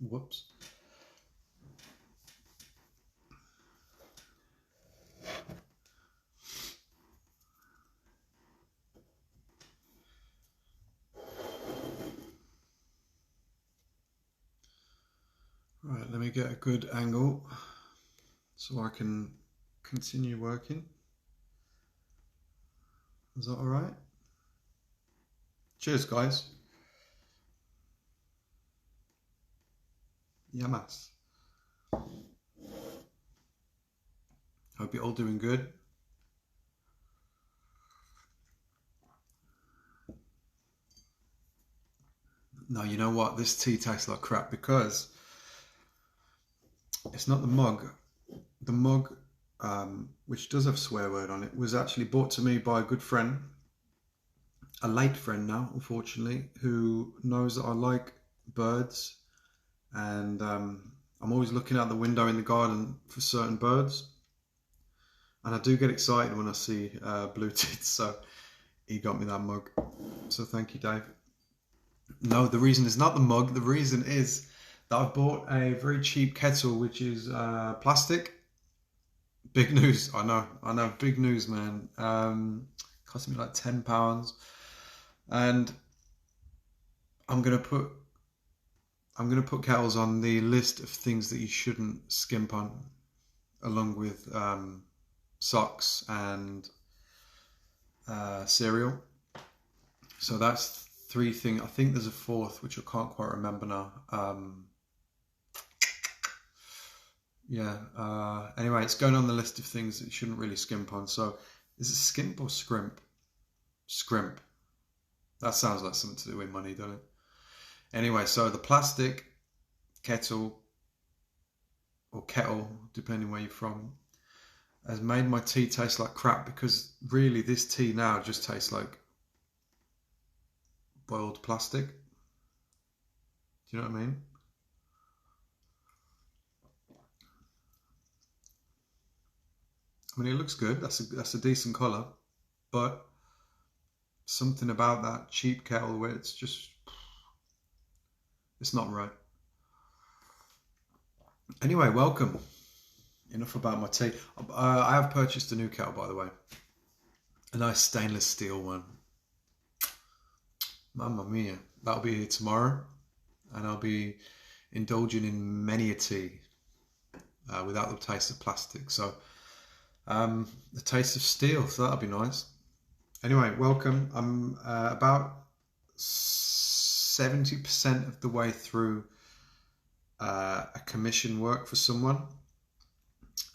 Whoops. Right, let me get a good angle so I can continue working. Is that all right? Cheers, guys. Yamas. Hope you're all doing good. Now, you know what? This tea tastes like crap because it's not the mug. The mug, which does have a swear word on it, was actually brought to me by a good friend, a late friend now, unfortunately, who knows that I like birds, and I'm always looking out the window in the garden for certain birds, and I do get excited when I see blue tits, so he got me that mug. So thank you, Dave. No, the reason is not the mug. The reason is that I've bought a very cheap kettle, which is plastic. Big news, I know, big news, man. Cost me like £10, and I'm gonna put kettles on the list of things that you shouldn't skimp on, along with socks and cereal. So that's 3 things. I think there's a 4th, which I can't quite remember now. Anyway, it's going on the list of things that you shouldn't really skimp on. So is it skimp or scrimp? Scrimp. That sounds like something to do with money, doesn't it? Anyway, so the plastic kettle, or kettle, depending where you're from, has made my tea taste like crap, because really this tea now just tastes like boiled plastic. Do you know what I mean? I mean, it looks good. That's a decent colour, but something about that cheap kettle where it's not right. Anyway, welcome. Enough about my tea. I have purchased a new kettle, by the way. A nice stainless steel one. Mamma mia. That'll be here tomorrow, and I'll be indulging in many a tea without the taste of plastic. So the taste of steel, so that'll be nice. Anyway, welcome. I'm about 70% of the way through a commission work for someone.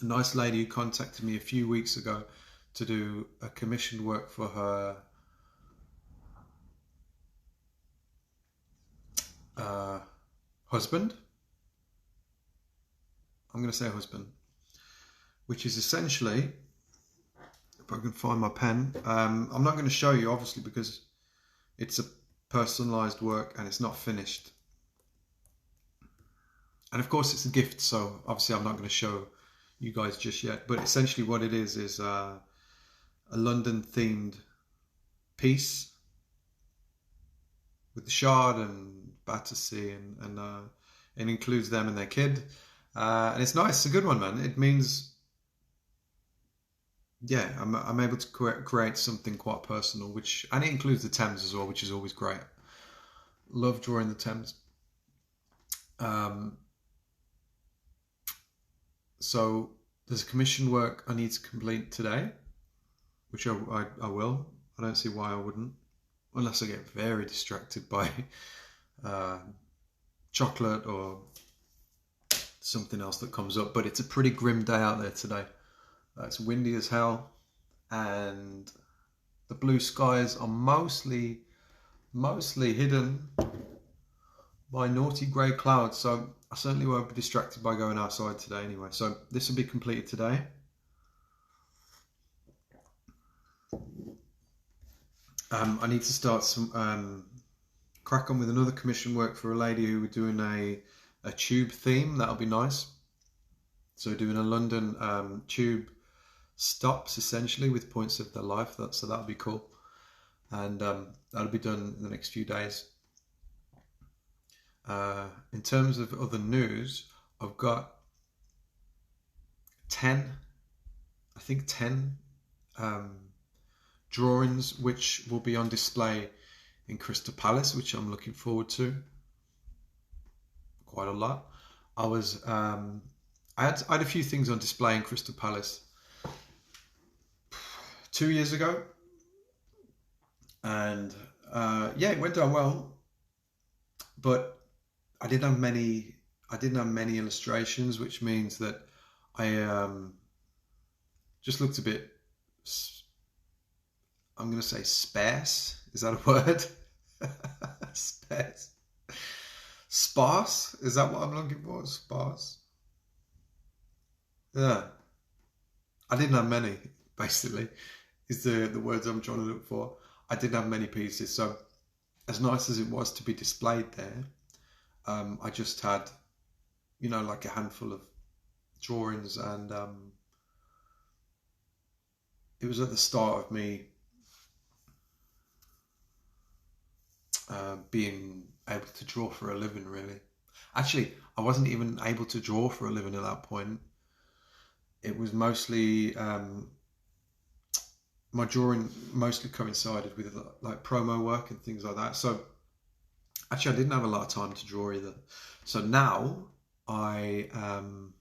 A nice lady who contacted me a few weeks ago to do a commissioned work for her husband. I'm going to say husband, which is essentially, if I can find my pen, I'm not going to show you, obviously, because it's a personalised work and it's not finished. And of course it's a gift, so obviously I'm not going to show you guys just yet. But essentially what it is a London themed piece with the Shard and Battersea, and it includes them and their kid. And it's nice. It's a good one, man. It means, yeah, I'm able to create something quite personal, and it includes the Thames as well, which is always great. Love drawing the Thames. So there's commission work I need to complete today, which I will. I don't see why I wouldn't, unless I get very distracted by chocolate or something else that comes up. But it's a pretty grim day out there today. It's windy as hell, and the blue skies are mostly hidden by naughty grey clouds. So I certainly won't be distracted by going outside today anyway. So this will be completed today. I need to start crack on with another commission work for a lady who we're doing a tube theme. That'll be nice. So doing a London tube stops, essentially, with points of their life. So that'll be cool. And that'll be done in the next few days. In terms of other news, I've got 10, I think 10 um, drawings which will be on display in Crystal Palace, which I'm looking forward to quite a lot. I was I had a few things on display in Crystal Palace 2 years ago, and yeah, it went down well, but I didn't have many. I didn't have many illustrations, which means that I just looked a bit. I'm going to say sparse. Is that a word? Sparse. Sparse? Is that what I'm looking for? Sparse. Yeah. I didn't have many, basically, is the words I'm trying to look for. I didn't have many pieces. So as nice as it was to be displayed there, I just had, like a handful of drawings, and it was at the start of me being able to draw for a living, really. Actually, I wasn't even able to draw for a living at that point. It was mostly my drawing mostly coincided with like promo work and things like that. So actually, I didn't have a lot of time to draw either. So now I am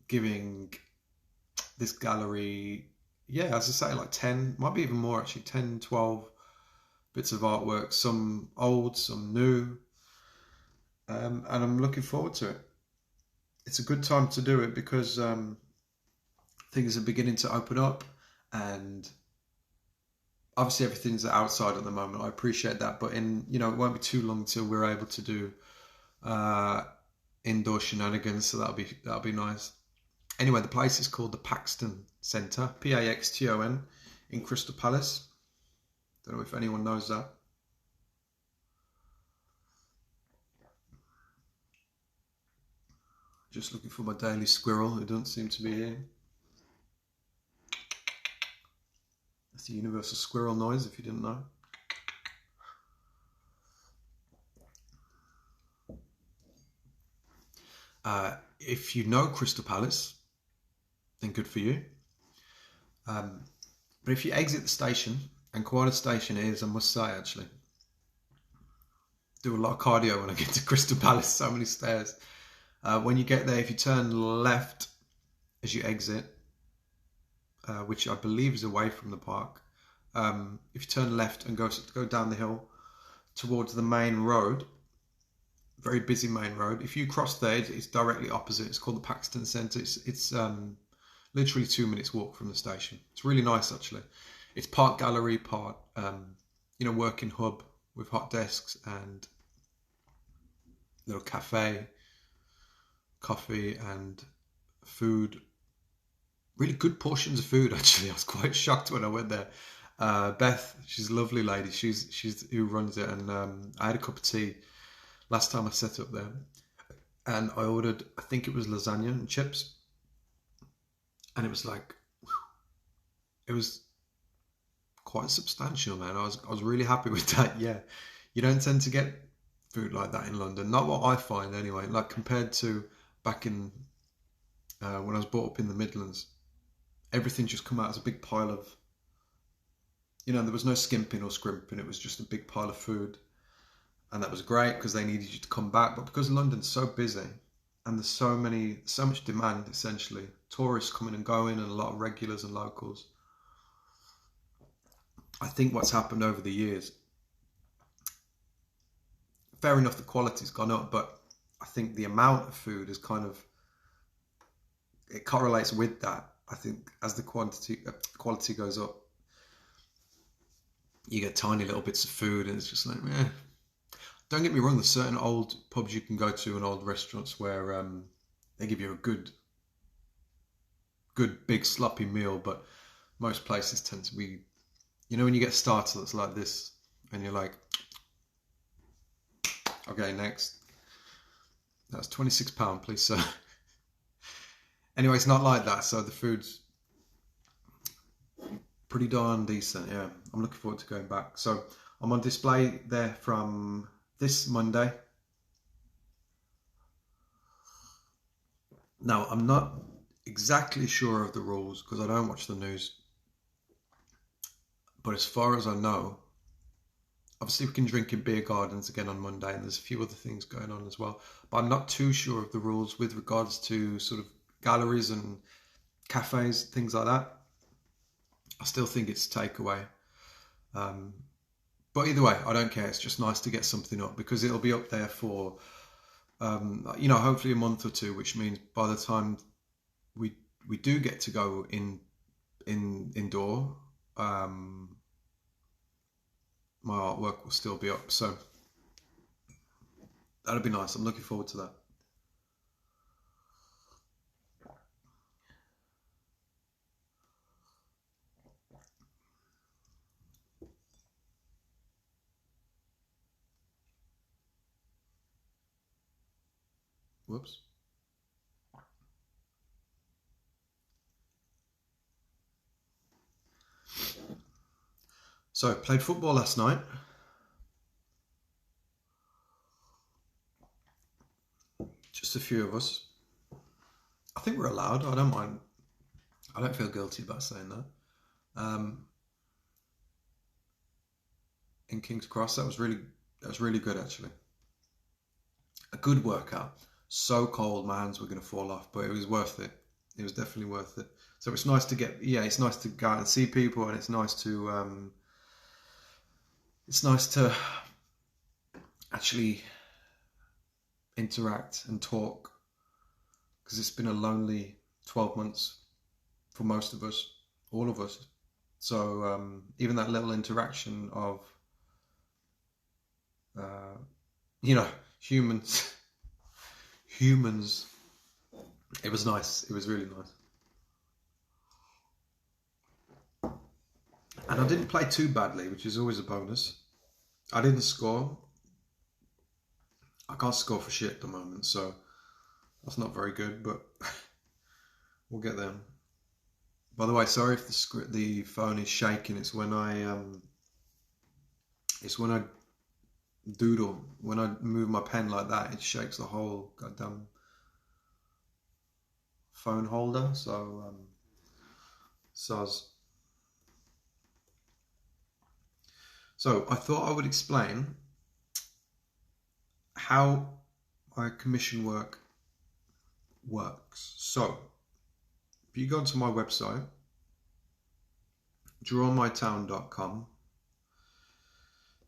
giving this gallery, yeah, as I say, like 10, might be even more actually, 10, 12 bits of artwork, some old, some new, and I'm looking forward to it. It's a good time to do it because things are beginning to open up, and obviously everything's outside at the moment. I appreciate that, but it won't be too long till we're able to do indoor shenanigans, so that'll be nice. Anyway, the place is called the Paxton Centre, Paxton, in Crystal Palace. Don't know if anyone knows that. Just looking for my daily squirrel, who doesn't seem to be here. That's the universal squirrel noise, if you didn't know. If you know Crystal Palace, then good for you. But if you exit the station, and quite a station it is, I must say, actually. Do a lot of cardio when I get to Crystal Palace, so many stairs. When you get there, if you turn left as you exit, which I believe is away from the park, if you turn left and go down the hill towards the main road, very busy main road. If you cross there, it's directly opposite. It's called the Paxton Centre. It's literally 2 minutes walk from the station. It's really nice, actually. It's part gallery, part working hub with hot desks and little cafe, coffee and food. Really good portions of food, actually. I was quite shocked when I went there. Beth, she's a lovely lady. She's who runs it, and I had a cup of tea last time I set up there, and I ordered, I think it was lasagna and chips, and it was like, it was quite substantial, man. I was really happy with that. Yeah, you don't tend to get food like that in London, not what I find anyway. Like compared to back in when I was brought up in the Midlands, everything just come out as a big pile of, there was no skimping or scrimping. It was just a big pile of food. And that was great because they needed you to come back. But because London's so busy and there's so much demand, essentially, tourists coming and going and a lot of regulars and locals, I think what's happened over the years, fair enough, the quality's gone up, but I think the amount of food is it correlates with that. I think as the quality goes up, you get tiny little bits of food and it's just like, eh. Don't get me wrong, there's certain old pubs you can go to and old restaurants where they give you a good big sloppy meal, but most places tend to be, when you get a starter that's like this and you're like, okay, next. That's £26, please, sir. Anyway, it's not like that, so the food's pretty darn decent, yeah. I'm looking forward to going back. So I'm on display there from this Monday Now, I'm not exactly sure of the rules because I don't watch the news, but as far as I know, obviously we can drink in beer gardens again on Monday, and there's a few other things going on as well. But I'm not too sure of the rules with regards to sort of galleries and cafes, things like that. I still think it's takeaway. Um, but either way, I don't care. It's just nice to get something up because it'll be up there for, hopefully a month or two, which means by the time we we do get to go indoor, my artwork will still be up. So that'll be nice. I'm looking forward to that. Whoops. So played football last night. Just a few of us. I think we're allowed. I don't mind. I don't feel guilty about saying that. Um, in King's Cross, that was really good actually. A good workout. So cold, my hands were going to fall off, but it was worth it. It was definitely worth it. So it's nice to it's nice to go out and see people, and it's nice to actually interact and talk because it's been a lonely 12 months for most of us, all of us. So even that little interaction of, uh, humans, humans, it was nice. It was really nice. And I didn't play too badly, which is always a bonus. I didn't score. I can't score for shit at the moment, so that's not very good, but we'll get there. By the way, sorry if the phone is shaking. It's when I doodle. When I move my pen like that, it shakes the whole goddamn phone holder. So, soz. So I thought I would explain how my commission work works. So if you go to my website, drawmytown.com,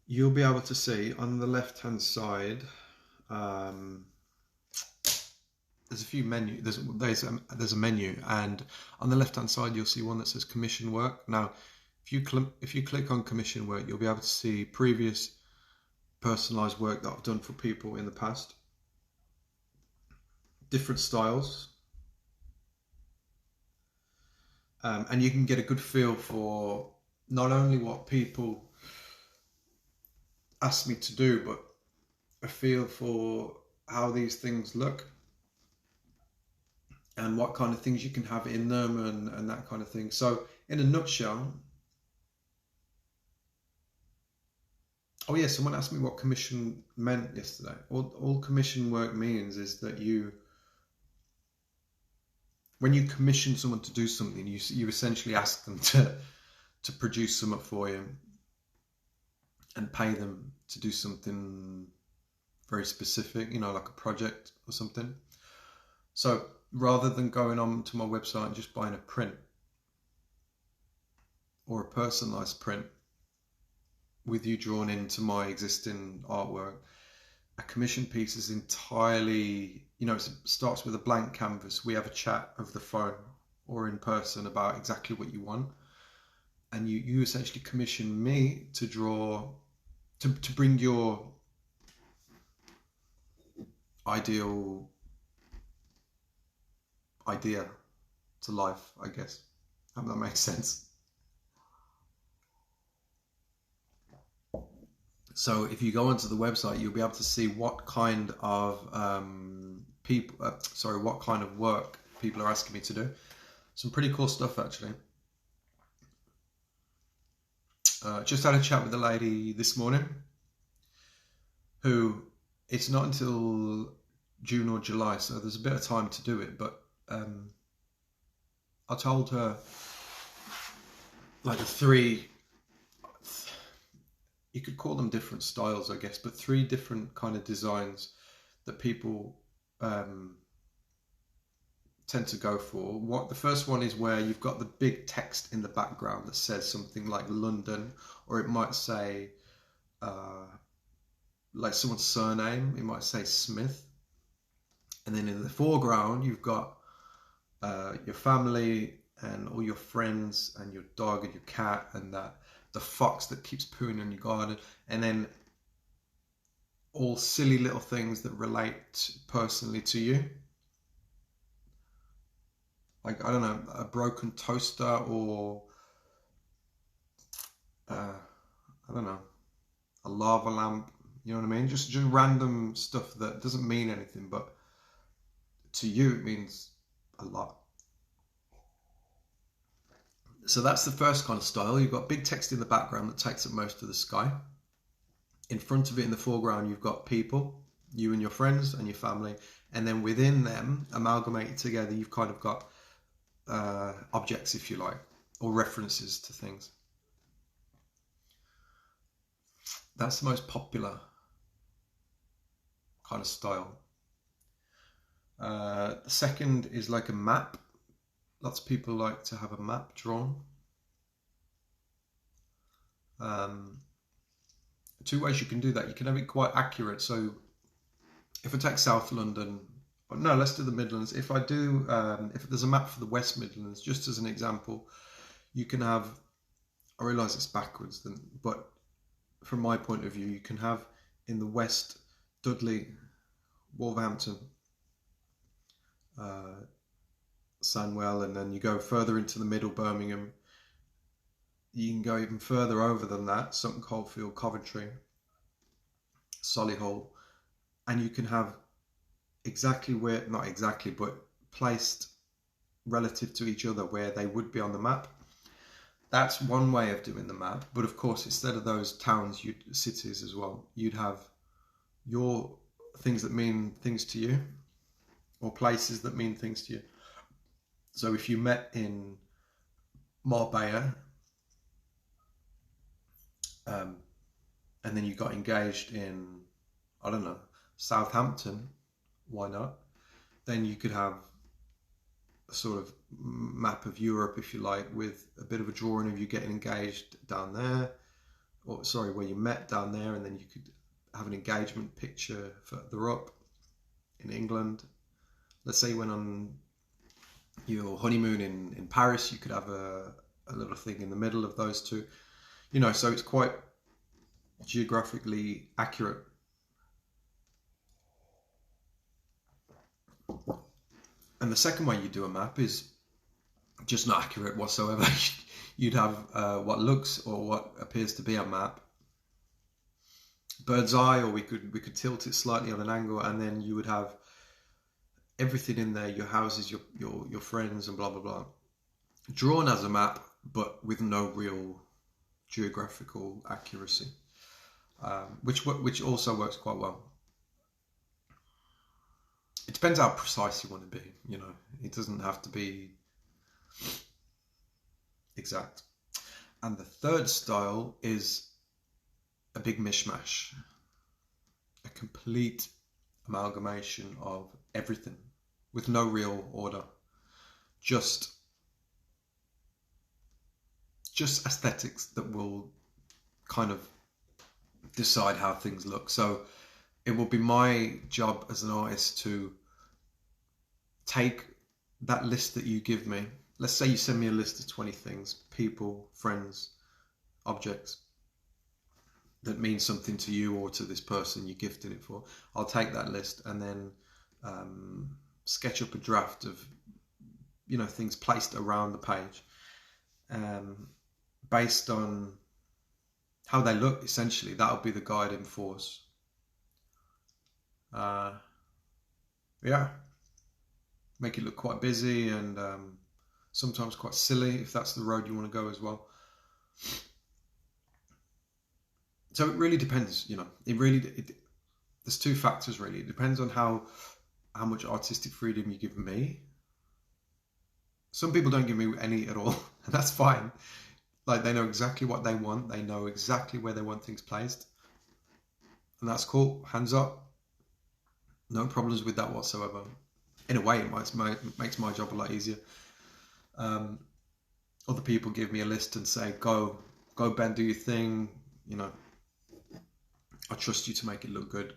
you'll be able to see on the left hand side, there's a few menu. There's a menu, and on the left hand side you'll see one that says commission work. Now, if you click on commission work, you'll be able to see previous personalized work that I've done for people in the past, different styles, and you can get a good feel for not only what people ask me to do, but a feel for how these things look and what kind of things you can have in them and that kind of thing. So in a nutshell, oh yeah, someone asked me what commission meant yesterday. All commission work means is that when you commission someone to do something, you essentially ask them to produce something for you and pay them to do something very specific, like a project or something. So rather than going on to my website and just buying a print or a personalized print with you drawn into my existing artwork, a commission piece is entirely, it starts with a blank canvas. We have a chat over the phone or in person about exactly what you want. And you essentially commission me to draw, to bring your ideal idea to life, I guess. Hope that makes sense. So if you go onto the website, you'll be able to see what kind of what kind of work people are asking me to do. Some pretty cool stuff, actually. Just had a chat with a lady this morning who, it's not until June or July, so there's a bit of time to do it. But I told her like the three, you could call them different styles, I guess, but three different kind of designs that people tend to go for. The first one is where you've got the big text in the background that says something like London, or it might say like someone's surname. It might say Smith, and then in the foreground you've got your family and all your friends and your dog and your cat and the fox that keeps pooing in your garden, and then all silly little things that relate personally to you. Like, I don't know, a broken toaster, or I don't know, a lava lamp. You know what I mean? Just random stuff that doesn't mean anything, but to you it means a lot. So that's the first kind of style. You've got big text in the background that takes up most of the sky. In front of it in the foreground, you've got people, you and your friends and your family. And then within them, amalgamated together, you've kind of got objects, if you like, or references to things. That's the most popular kind of style. The second is like a map. Lots of people like to have a map drawn. Two ways you can do that. You can have it quite accurate. So if I take South London, no, let's do the Midlands. If I do, if there's a map for the West Midlands, just as an example, you can have, I realise it's backwards, but from my point of view, you can have in the West, Dudley, Wolverhampton, Sandwell, and then you go further into the middle, Birmingham. You can go even further over than that, Sutton Coldfield, Coventry, Solihull, and you can have exactly where, not exactly, but placed relative to each other where they would be on the map. That's one way of doing the map, but of course, instead of those towns, cities as well, you'd have your things that mean things to you, or places that mean things to you. So if you met in Marbella, and then you got engaged in, I don't know, Southampton, why not? Then you could have a sort of map of Europe, if you like, with a bit of a drawing of you getting engaged down there, or sorry, where you met down there, and then you could have an engagement picture further up in England. Let's say you went on your honeymoon in Paris, you could have a little thing in the middle of those two. You know, so it's quite geographically accurate. And the second way you do a map is just not accurate whatsoever. You'd have what looks or what appears to be a map, bird's eye, or we could tilt it slightly on an angle, and then you would have everything in there, your houses, your friends, and blah blah blah, drawn as a map, but with no real geographical accuracy, which also works quite well. It depends how precise you want to be. You know, it doesn't have to be exact. And the third style is a big mishmash, a complete amalgamation of everything with no real order, just aesthetics that will kind of decide how things look. So it will be my job as an artist to take that list that you give me. Let's say you send me a list of 20 things, people, friends, objects that mean something to you or to this person you gifted it for. I'll take that list and then sketch up a draft of, you know, things placed around the page, based on how they look. Essentially, that'll be the guiding force. Yeah, make it look quite busy and sometimes quite silly if that's the road you want to go as well. So it really depends, you know. There's two factors really. It depends on how how much artistic freedom you give me. Some people don't give me any at all, and that's fine. Like, they know exactly what they want. They know exactly where they want things placed. And that's cool. Hands up. No problems with that whatsoever. In a way, it makes my job a lot easier. Other people give me a list and say, go, Ben, do your thing. You know, I trust you to make it look good.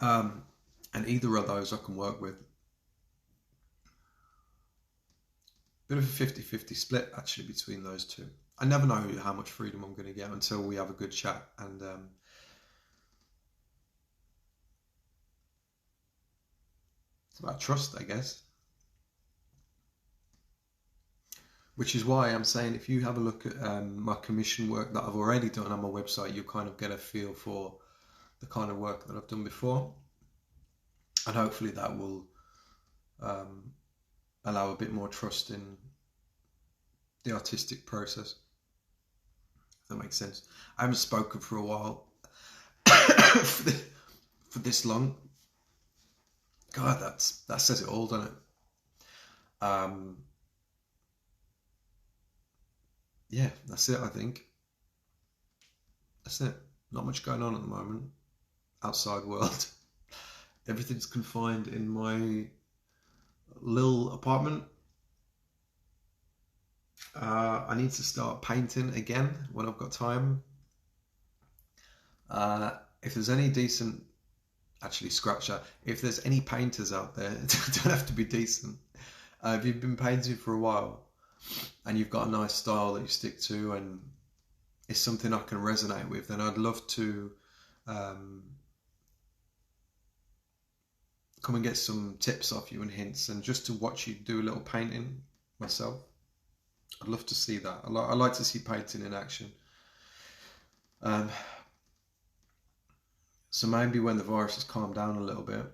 And either of those I can work with. Bit of a 50-50 split, actually, between those two. I never know how much freedom I'm going to get until we have a good chat. And it's about trust, I guess. Which is why I'm saying, if you have a look at my commission work that I've already done on my website, you'll kind of get a feel for the kind of work that I've done before. And hopefully that will allow a bit more trust in the artistic process. If that makes sense. I haven't spoken for a while for this long. God, that says it all, doesn't it? Yeah, that's it, I think. That's it. Not much going on at the moment. Outside world. Everything's confined in my little apartment. I need to start painting again when I've got time. If there's any decent, actually scratch that. If there's any painters out there, it don't have to be decent. If you've been painting for a while and you've got a nice style that you stick to and it's something I can resonate with, then I'd love to come and get some tips off you and hints, and just to watch you do a little painting myself. I'd love to see that. I like to see painting in action. So maybe when the virus has calmed down a little bit,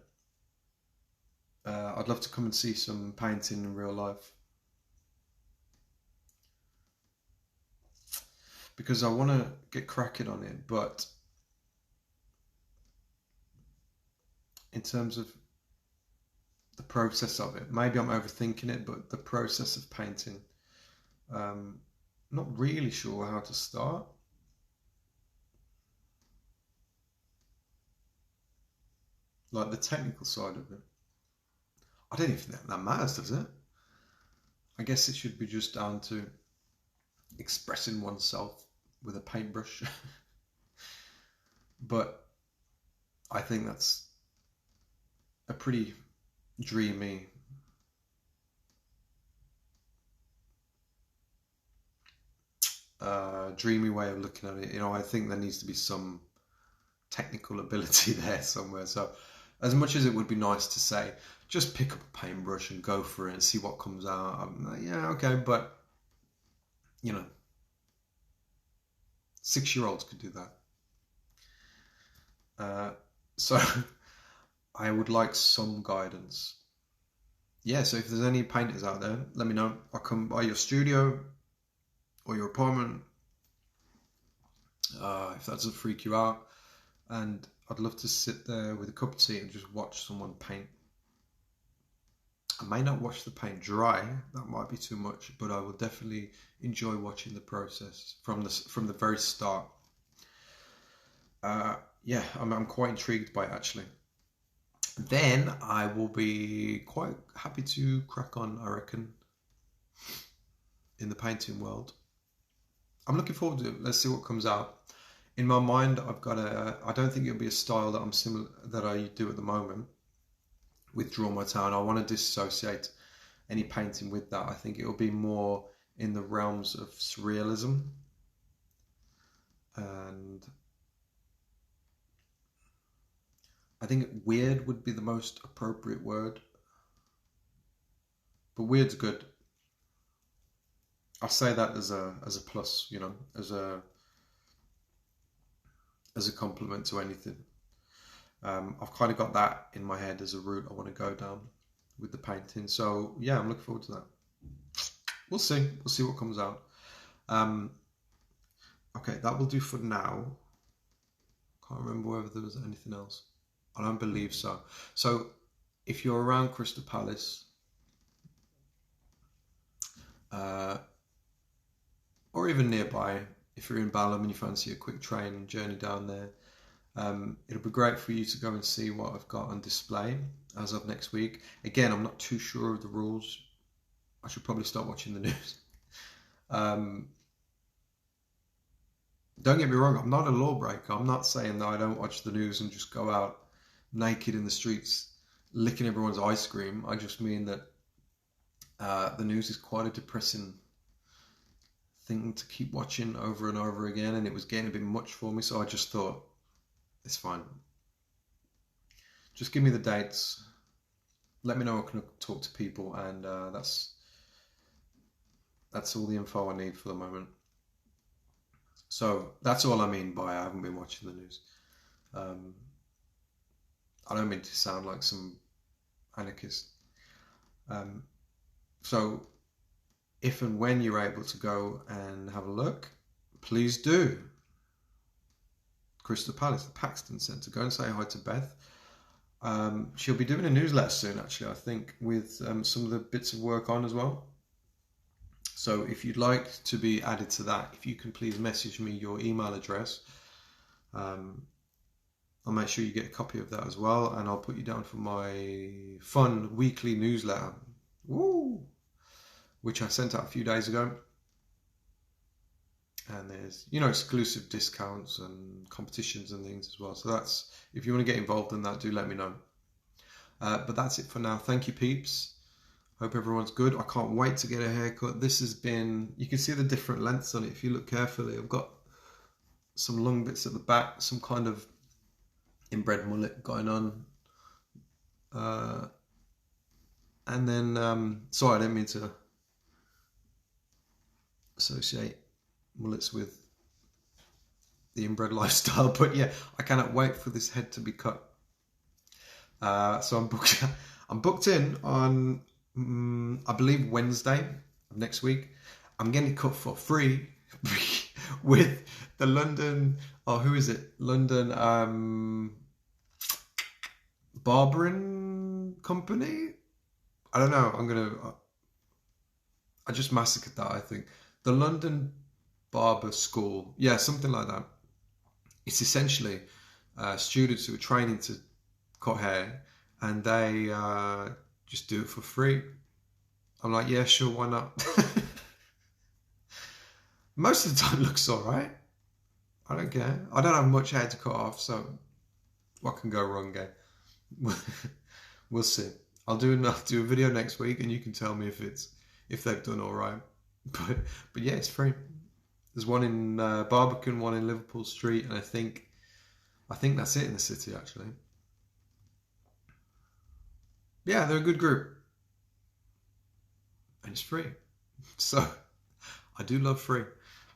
I'd love to come and see some painting in real life. Because I want to get cracking on it, but in terms of the process of it, maybe I'm overthinking it, but the process of painting, not really sure how to start. Like the technical side of it. I don't even think that matters, does it? I guess it should be just down to expressing oneself with a paintbrush. But I think that's a pretty dreamy way of looking at it. You know, I think there needs to be some technical ability there somewhere. So as much as it would be nice to say, just pick up a paintbrush and go for it and see what comes out, I'm like, yeah, okay, but you know, 6-year-olds could do that. So I would like some guidance. Yeah, so if there's any painters out there, let me know. I'll come by your studio or your apartment, if that doesn't freak you out. And I'd love to sit there with a cup of tea and just watch someone paint. I may not watch the paint dry, that might be too much, but I will definitely enjoy watching the process from the very start. Yeah, I'm quite intrigued by it, actually. Then I will be quite happy to crack on, I reckon, in the painting world. I'm looking forward to it. Let's see what comes out. In my mind, I don't think it'll be a style that I do at the moment with Draw My Town. I want to dissociate any painting with that. I think it'll be more in the realms of surrealism, and I think weird would be the most appropriate word. But weird's good. I say that as a plus, you know, as a compliment to anything. I've kind of got that in my head as a route I want to go down with the painting. So yeah, I'm looking forward to that. We'll see what comes out. Okay, that will do for now. Can't remember whether there was anything else. I don't believe so. So if you're around Crystal Palace, or even nearby, if you're in Balham and you fancy a quick train journey down there, it'll be great for you to go and see what I've got on display as of next week. Again, I'm not too sure of the rules. I should probably start watching the news. Don't get me wrong, I'm not a lawbreaker. I'm not saying that I don't watch the news and just go out naked in the streets licking everyone's ice cream. I just mean that the news is quite a depressing thing to keep watching over and over again, and it was getting a bit much for me, so I just thought, it's fine. Just give me the dates. Let me know I can talk to people, and that's all the info I need for the moment. So that's all I mean by I haven't been watching the news. I don't mean to sound like some anarchist. So if and when you're able to go and have a look, please do. Crystal Palace, the Paxton Centre. Go and say hi to Beth. She'll be doing a newsletter soon, actually, I think, with some of the bits of work on as well. So if you'd like to be added to that, if you can please message me your email address, I'll make sure you get a copy of that as well, and I'll put you down for my fun weekly newsletter, which I sent out a few days ago. And there's, exclusive discounts and competitions and things as well. So that's, if you want to get involved in that, do let me know. But that's it for now. Thank you, peeps. Hope everyone's good. I can't wait to get a haircut. This has been, you can see the different lengths on it if you look carefully. I've got some long bits at the back, some kind of inbred mullet going on. And then, sorry, I didn't mean to associate mullets with the inbred lifestyle, but yeah, I cannot wait for this head to be cut. So I'm booked in on I believe Wednesday of next week. I'm getting it cut for free with the London, who is it? London Barbering Company? I don't know. I just massacred that, I think. The London Barber School. Yeah, something like that. It's essentially students who are training to cut hair, and they just do it for free. I'm like, yeah, sure, why not? Most of the time it looks alright. I don't care. I don't have much hair to cut off, so what can go wrong, eh? We'll see. I'll do a video next week, and you can tell me if they've done alright. But yeah, it's free. There's one in Barbican, one in Liverpool Street, and I think that's it in the city, actually. Yeah, they're a good group. And it's free. So, I do love free.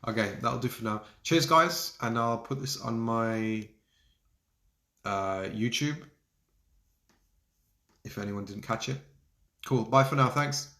Okay, that'll do for now. Cheers, guys. And I'll put this on my YouTube, if anyone didn't catch it. Cool. Bye for now. Thanks.